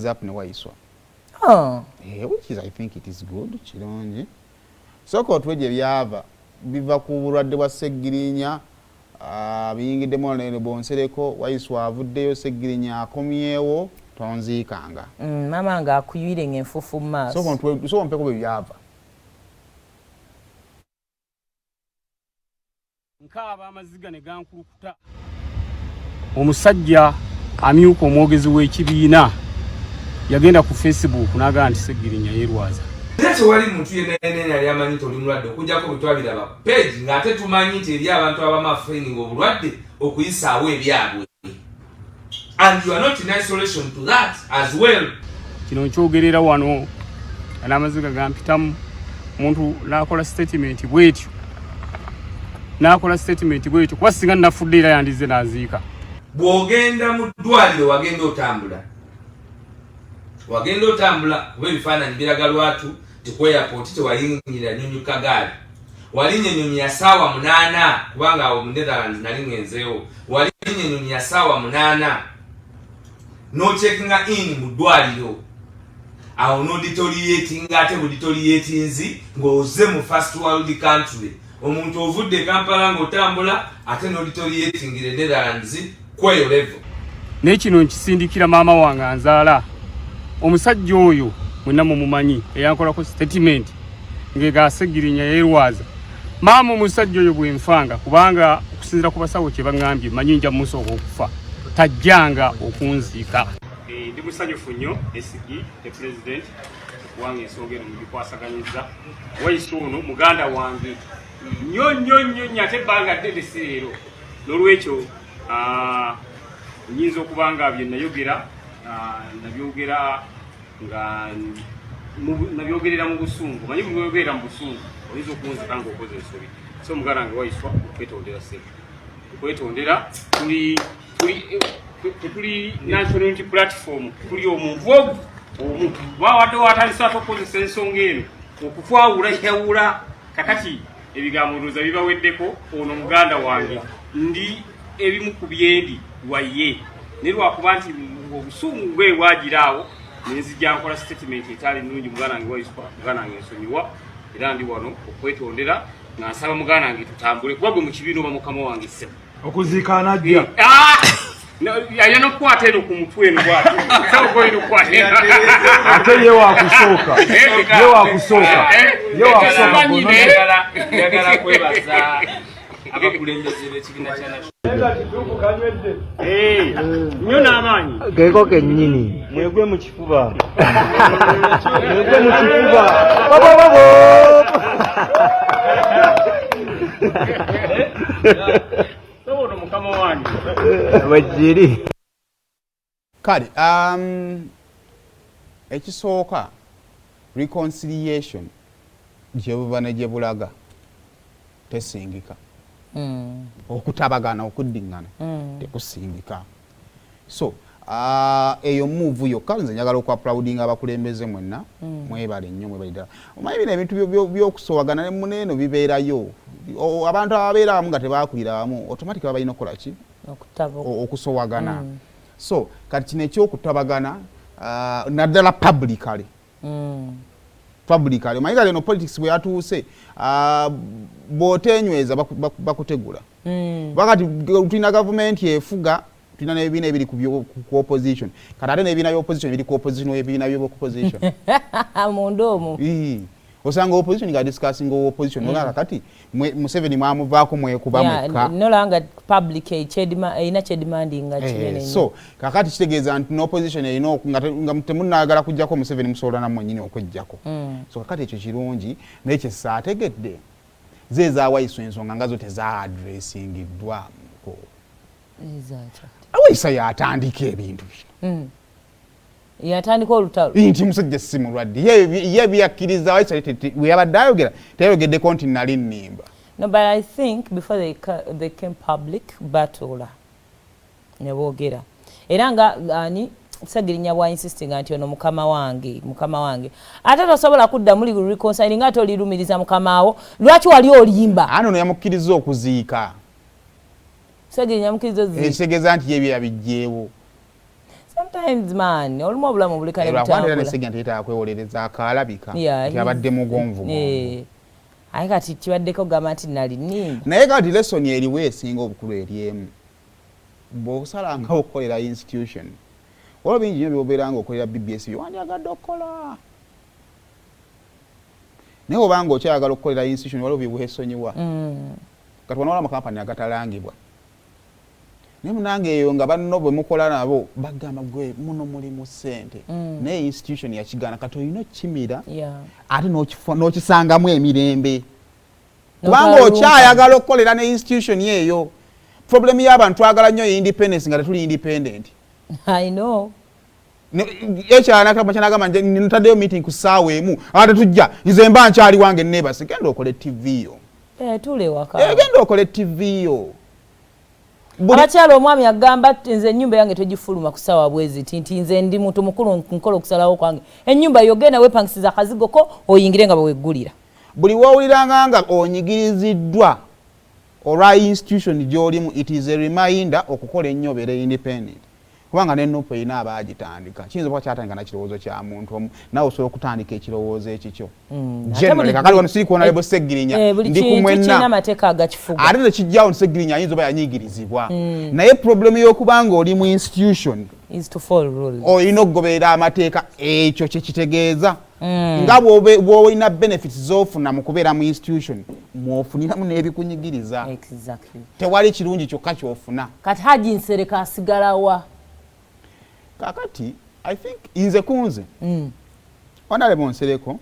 heads up ne waiswa. Which is I think it is good kirungi. So ko tweje byava biva ku bulwadde bwa Ssegirinya biyingiddemu ne bonsereko waiswa avuddeyo Ssegirinya akomyewo tonziikanga. Mama nga akuyire ng'enfufu mu maaso. So mpeko bwe byava. Nkaaba amaziga ne gankulukuta. Omusajja amyuka omwogezi w'ekibiina yagenda ku Facebook n'agamba nti Ssegirinya yeerwaza. Nacho wali muntu yenene yali amanyi nti oli mulwadde okujjako bwe twabiraba page ng'ate tumanyi nti eri abantu abamafeni ng'obulwadde okuyisaawo ebyabwe. And you are not in isolation to that as well. Kino nkyogerera wano n'amaziga gampitamu omuntu n'akola statement bw'etyo. N'akola statement bw'etyo kuba singa nnafudde era yandize n'aziika. Bw'ogenda mu ddwaliro wagenda otambula. Wagenda otambula kuba ebifaananyi biraga lwatu ku airport tewayingira nnyunyuka gaali. Walinnya ennyonyi ya ssaawa 8 kubanga awo mu Netherlands nali ngenzeewo. Walinnya ennyonyi ya ssaawa 8 n'ocheckinga in mu ddwaliro. Awo n'oditoliyetinga ate buditoliyetinzi ng'oze mu first world country. Omuntu ovudde Kampala ng'otambula ate n'oditoliyetingira Netherlands kweyo level. N'ekino nkisindikira maama wange anzaala. Omusajja oyo mwenna mumumanyi eyankolako statement ng'ega Ssegirinya yeerwaza. Maama omusajja oyo bwe nfanga kubanga okusinziira ku basawo kye baŋŋambye manyi nja musooka okufa tajjanga okunziika. Ndi musanyufu nnyo SG the president wange ensonga eno mugikwasaganyizza. Wayise ono muganda wange nnyo ate ebbanga ddene si leero. N'olwekyo nyinza okuba nga bye nayogera nabyogera nga nabyogerera mu busungu. Manyi buli byogerera mu busungu oyinza okunzika ng'okoze ensobi. So muganda wange Waiswa okwetondera ssebo. Okwetondera tuli national unity platform tuli omuntu omu wadde watandisa tokozesa ensonga eno okutwawula yawula kakati ebigambo ndowooza bibaweddeko. Ono muganda wange ndi ebimu ku byendi waye ne lwakuba nti obusungu bwe bwagiraawo nenzijja nkola statement etaali nnungi muganda wange Waiswa muganda wange ensonyiwa era ndi wano okwetondera nga nsaba muganda wange tutambule kuba gwe mu kibiina oba mukama wange ssebo okuziika anajja ayana okukwata eno ku mutwe eno bwati sabagoyina okukwata ate ye wakusooka Yagala kwebaza abakulembeze b'ekibiina kya nnyo n'amaanyi geeko kennyini mwegwe mu kifuba sobono mukama wange wajiri kale ekisooka reconciliation gye buva ne gye bulaga tesingika. Okutabagana okuddiŋŋana tekusingika. So eyo move yokka nze njagala okwaplaudinga abakulembeze mwenna mwebale nnyo mwebale ddala. Omanyi bino ebintu by'okusowagana ne muneeno bibeerayo. Abantu ababeera awamu nga tebaakulira wamu automatic baba balina okukola ki? Okusowagana. So kati kino ekyokutabagana naddala publicly. Omanyi kale no politics bwe yatuuse bw'otenyweza bakutegula. Wakati tulina gavumenti efuga tulina n'ebibiina ebiri ku opposition. Kati ate n'ebibiina by'opposition biri ku opposition n'ebibiina by'opposition. Munda omwo. Osanga opposition nga discussing opposition nga kati Museveni mwamuvaako mwekuba mukka. Nolanga public ina kyedimandinga kinene. So kakati kitegeeza nti n'opposition erina nga temunaagala kujjako Museveni musobola nammwe nnyini okujjako. So kakati ekyo kirungi naye kye saategedde ze za Waiswa ensonga nga zo tezaaddressingiddwa. Waiswa yatandika ebintu bino. Yatandika olutalo. Nti musajja si mulwadde. Ye byakkiriza Waiswa we yabadde ayogera teyogeddeko nti nali nnimba. No, but I think before they came public batula ne boogera. Era nga Ssegirinya bwa insisting anti ono mukama wange. Ate tosobola kudda muli reconciling ate olirumiriza mukamawo. Lwaki wali olimba? Ano no yamukkiriza okuziika. Ssegirinya yamukkiriza okuziika. Ekitegeeza nti ye byabijjeewo. sometimes man olumu obulamu bulikane butambula ne Ssegirinya teeta kwewolereza akalabika nti abadde mugonvu aye kati kibaddeko gamba nti nali nninga naye kati lesson eriwo esinga obukulu eri emu bw'osalanga okukolera institution waliwo bingi nnyo by'obeera nga okolera BBS byewandyagadde okukola naye obanga okyayagala okukolera institution waliwo byeweesonyiwa kati wano waliwo amakampani agatalangibwa naye munange eyo nga banno bwe mukola nabo bagamba gwe muno mulimu ssente naye institution yakigaana kati olina okukimira ate n'okisangamu emirembe kubanga okyayagala okukolera ne institution eyo problem y'abantu twagala nnyo independence nga tetuli independent. I know. Ekyanagamba nje ntaddeyo meeting ku ssaawa emu ate tujja nze mba nkyali wange nneebase genda okole TV yo. Tule waka. Genda okole TV yo. Abakyala omwami agamba nze ennyumba yange togifuluma ku ssaawa bwezi nti nze ndi muntu mukulu nkola okusalawo kwange. Ennyumba yo genda weepangisiza akazigo ko oyingire nga bweweggulira. Buli wawuliranga nga onyigiriziddwa olwa institution gy'olimu it is a reminder okukola ennyo obeere independent. Kubanga n'ennupu erina abaagitandika kiyinza okuba kyatandika na kirowoozo kya muntu omu nawe osobola okutandika ekirowoozo ekikyo generally kakali wano siri kuwona lebo Ssegirinya ndi ku mwenna ate tekijjawo nti Ssegirinya ayinza oba yanyigirizibwa naye problemu y'okubanga oli mu institution olina okugoberera amateeka ekyo kyekitegeeza nga bw'olina benefits z'ofuna mu kubeera mu institution mwofuniramu n'ebikunyigiriza tewali kirungi kyokka ky'ofuna kati Haji Nsereka asigalawa kakati I think inze kunze Honorable Nsereko